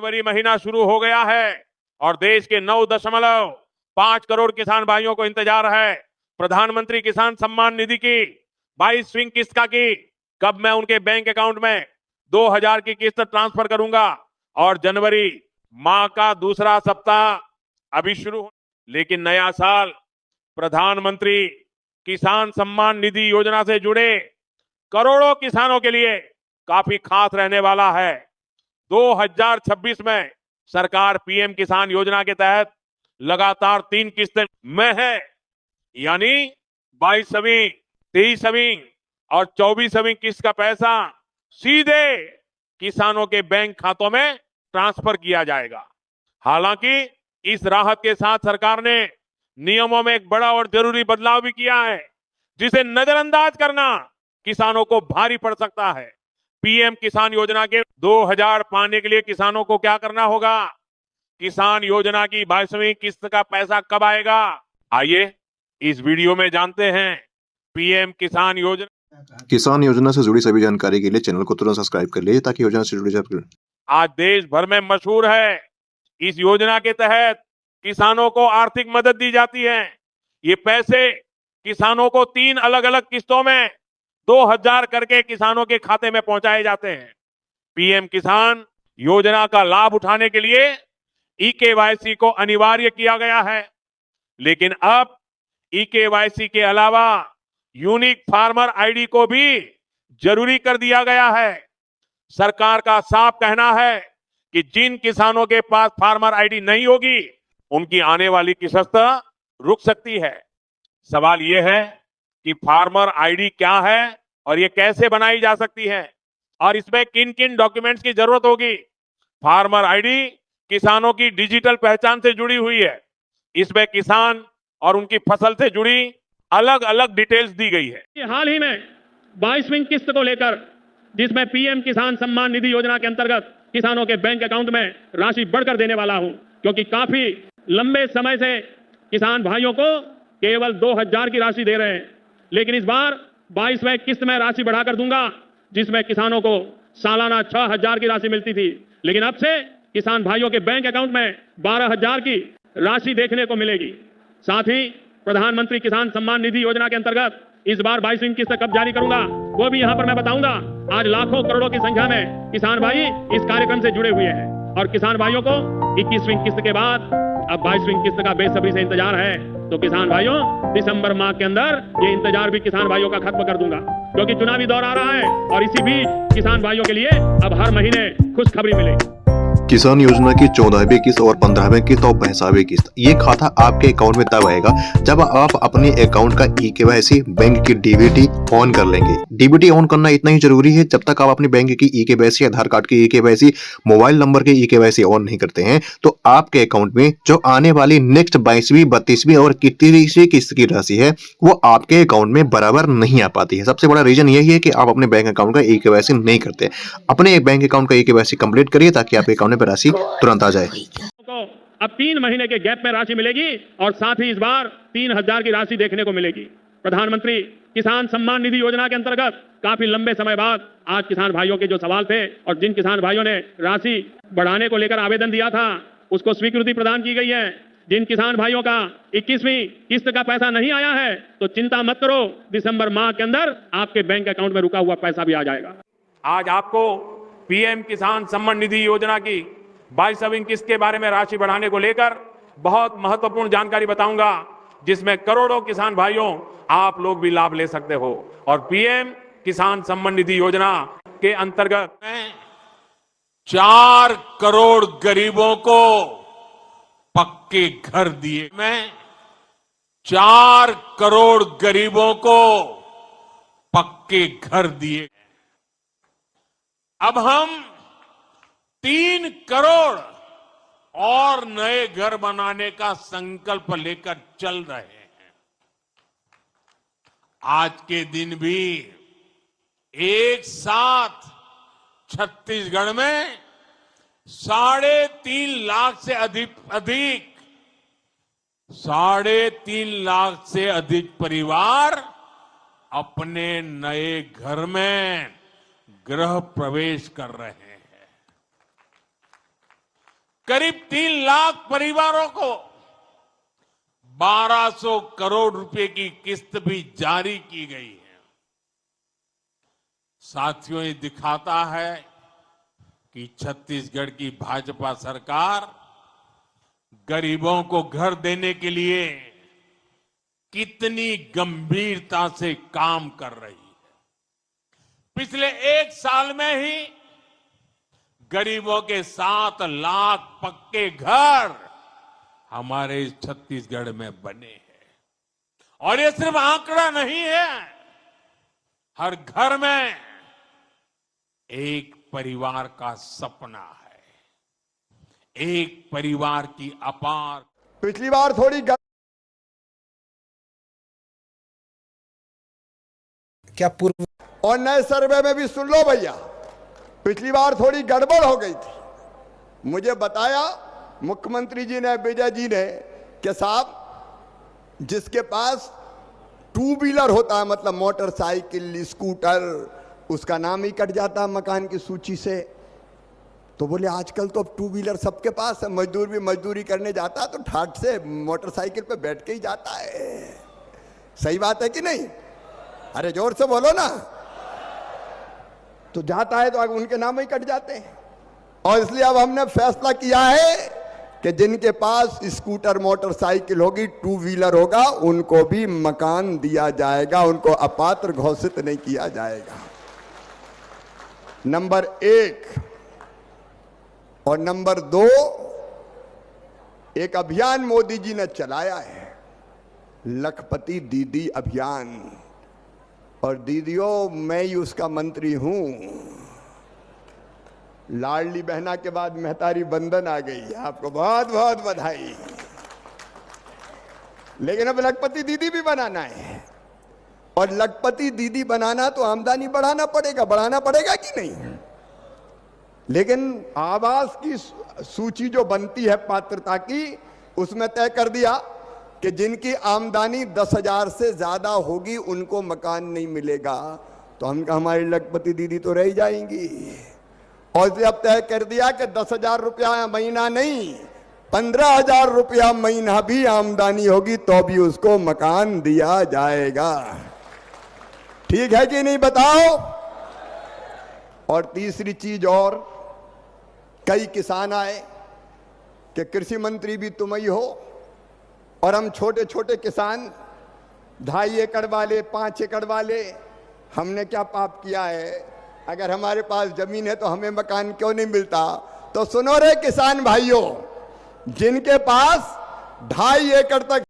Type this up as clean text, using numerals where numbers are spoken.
जनवरी महीना शुरू हो गया है और देश के 9.5 करोड़ किसान भाइयों को इंतजार है प्रधानमंत्री किसान सम्मान निधि की 22वीं किस्त का की कब मैं उनके बैंक अकाउंट में 2000 की किस्त ट्रांसफर करूंगा। और जनवरी माह का दूसरा सप्ताह अभी शुरू हो, लेकिन नया साल प्रधानमंत्री किसान सम्मान निधि योजना से जुड़े करोड़ों किसानों के लिए काफी खास रहने वाला है। 2026 में सरकार पीएम किसान योजना के तहत लगातार 3 किस्तें में है, यानी 22वीं, 23वीं और 24वीं किस्त का पैसा सीधे किसानों के बैंक खातों में ट्रांसफर किया जाएगा। हालांकि इस राहत के साथ सरकार ने नियमों में एक बड़ा और जरूरी बदलाव भी किया है, जिसे नजरअंदाज करना किसानों को भारी पड़ सकता है। पीएम किसान योजना के 2000 पाने के लिए किसानों को क्या करना होगा? किसान योजना की 22वीं किस्त का पैसा कब आएगा? आइए इस वीडियो में जानते हैं। पीएम किसान योजना से जुड़ी सभी जानकारी के लिए चैनल को तुरंत सब्सक्राइब कर लीजिए ताकि योजना से जुड़ी जानकारी आज देश भर में मशहूर है। इस योजना के तहत किसानों को आर्थिक मदद दी जाती है। ये पैसे किसानों को 3 अलग अलग किस्तों में 2000 करके किसानों के खाते में पहुंचाए जाते हैं। पीएम किसान योजना का लाभ उठाने के लिए ई-केवाईसी को अनिवार्य किया गया है, लेकिन अब ई-केवाईसी के अलावा यूनिक फार्मर आईडी को भी जरूरी कर दिया गया है। सरकार का साफ कहना है कि जिन किसानों के पास फार्मर आईडी नहीं होगी, उनकी आने वाली किस्त रुक सकती है। सवाल यह है कि फार्मर आईडी क्या है और ये कैसे बनाई जा सकती है और इसमें किन किन डॉक्यूमेंट्स की जरूरत होगी। फार्मर आईडी किसानों की डिजिटल पहचान से जुड़ी हुई है। इसमें किसान और उनकी फसल से जुड़ी अलग अलग डिटेल्स दी गई है। हाल ही में 22वीं किस्त को लेकर, जिसमें पीएम किसान सम्मान निधि योजना के अंतर्गत किसानों के बैंक अकाउंट में राशि बढ़कर देने वाला हूं, क्योंकि काफी लंबे समय से किसान भाइयों को केवल 2000 की राशि दे रहे हैं, लेकिन इस बार 22वें किस्त में राशि बढ़ाकर दूंगा, जिसमें किसानों को सालाना 6000 की राशि मिलती थी, लेकिन अब से किसान भाइयों के बैंक अकाउंट में 12000 की राशि देखने को मिलेगी। साथ ही प्रधानमंत्री किसान सम्मान निधि योजना के अंतर्गत इस बार 22वीं किस्त कब जारी करूंगा वो भी यहां पर मैं बताऊंगा। आज लाखों करोड़ों की संख्या में किसान भाई इस कार्यक्रम से जुड़े हुए हैं और किसान भाइयों को 21वीं किस्त के बाद अब 22वीं किस्त का बेसब्री से इंतजार है। तो किसान भाइयों, दिसंबर माह के अंदर ये इंतजार भी किसान भाइयों का खत्म कर दूंगा, क्योंकि चुनावी दौर आ रहा है और इसी बीच किसान भाइयों के लिए अब हर महीने खुशखबरी मिलेगी। किसान योजना की 14वीं किस्त और 15वीं किस्त और 65वीं किस्त, ये खाता आपके अकाउंट में तब आएगा जब आप अपने अकाउंट का ई-केवाईसी बैंक की डीबीटी ऑन कर लेंगे। डीबीटी ऑन करना इतना ही जरूरी है। जब तक आप अपने बैंक की ई-केवाईसी, आधार कार्ड की ई-केवाईसी, मोबाइल नंबर के ई-केवाईसी ऑन नहीं करते हैं, तो आपके अकाउंट में जो आने वाली नेक्स्ट 22वीं, 32वीं और 31वीं किस्त की राशि है वो आपके अकाउंट में बराबर नहीं आ पाती है। सबसे बड़ा रीजन यही है कि आप अपने बैंक अकाउंट का ई-केवाईसी नहीं करते। अपने बैंक अकाउंट का ई-केवाईसी कंप्लीट करिए ताकि आपके अकाउंट में राशि तुरंत आ जाए। अब 3 महीने के गैप में राशि मिलेगी और साथ ही इस बार 3000 की राशि देखने को मिलेगी। प्रधानमंत्री किसान सम्मान निधि योजना के अंतर्गत काफी लंबे समय बाद आज किसान भाइयों के जो सवाल थे और जिन किसान भाइयों ने राशि बढ़ाने को लेकर आवेदन दिया था, उसको स्वीकृति प्रदान की गई है। जिन किसान भाइयों का 21वीं किस्त का पैसा नहीं आया है, तो चिंता मत करो, दिसंबर माह के अंदर आपके बैंक अकाउंट में रुका हुआ पैसा भी आ जाएगा। आज आपको पीएम किसान सम्मान निधि योजना की 22वीं किस्त के बारे में राशि बढ़ाने को लेकर बहुत महत्वपूर्ण जानकारी बताऊंगा, जिसमें करोड़ों किसान भाइयों आप लोग भी लाभ ले सकते हो। और पीएम किसान सम्मान निधि योजना के अंतर्गत 4 करोड़ गरीबों को पक्के घर दिए। मैं 4 करोड़ गरीबों को पक्के घर दिए। अब हम 3 करोड़ और नए घर बनाने का संकल्प लेकर चल रहे हैं। आज के दिन भी एक साथ छत्तीसगढ़ में 3.5 लाख से अधिक 3.5 लाख से अधिक परिवार अपने नए घर में गृह प्रवेश कर रहे हैं। करीब 3 लाख परिवारों को 1200 करोड़ रुपए की किस्त भी जारी की गई है। साथियों, ये दिखाता है कि छत्तीसगढ़ की भाजपा सरकार गरीबों को घर देने के लिए कितनी गंभीरता से काम कर रही है। पिछले 1 साल में ही गरीबों के 7 लाख पक्के घर हमारे इस छत्तीसगढ़ में बने हैं। और ये सिर्फ आंकड़ा नहीं है, हर घर में एक परिवार का सपना है, एक परिवार की अपार। पिछली बार थोड़ी क्या पूर्व और नए सर्वे में भी सुन लो भैया, पिछली बार थोड़ी गड़बड़ हो गई थी। मुझे बताया मुख्यमंत्री जी ने, विजय जी ने, कि साहब जिसके पास 2 व्हीलर होता है, मतलब मोटरसाइकिल, स्कूटर, उसका नाम ही कट जाता है मकान की सूची से। तो बोले आजकल तो 2 व्हीलर सबके पास है, मजदूर भी मजदूरी करने जाता है तो ठाट से मोटरसाइकिल पे बैठ के ही जाता है। सही बात है कि नहीं? अरे जोर से बोलो ना। तो जाता है तो उनके नाम ही कट जाते हैं। और इसलिए अब हमने फैसला किया है कि जिनके पास स्कूटर, मोटरसाइकिल होगी, 2 व्हीलर होगा, उनको भी मकान दिया जाएगा, उनको अपात्र घोषित नहीं किया जाएगा। नंबर 1 और नंबर 2, एक अभियान मोदी जी ने चलाया है, लखपति दीदी अभियान। और दीदियों, मैं ही उसका मंत्री हूं। लाडली बहना के बाद महतारी बंधन आ गई, आपको बहुत बहुत बधाई। लेकिन अब लखपति दीदी भी बनाना है, और लखपति दीदी बनाना तो आमदनी बढ़ाना पड़ेगा कि नहीं? लेकिन आवास की सूची जो बनती है पात्रता की, उसमें तय कर दिया कि जिनकी आमदनी 10,000 से ज्यादा होगी उनको मकान नहीं मिलेगा। तो हम कहा हमारी लखपति दीदी तो रह जाएंगी। और जब तय कर दिया कि 10,000 रुपया महीना नहीं, 15,000 रुपया महीना भी आमदनी होगी तो भी उसको मकान दिया जाएगा। ठीक है कि नहीं, बताओ? और तीसरी चीज, और कई किसान आए कि कृषि मंत्री भी तुम ही हो, और हम छोटे छोटे किसान, 2.5 एकड़ वाले, 5 एकड़ वाले, हमने क्या पाप किया है? अगर हमारे पास जमीन है तो हमें मकान क्यों नहीं मिलता? तो सुनो रे किसान भाइयों, जिनके पास 2.5 एकड़ तक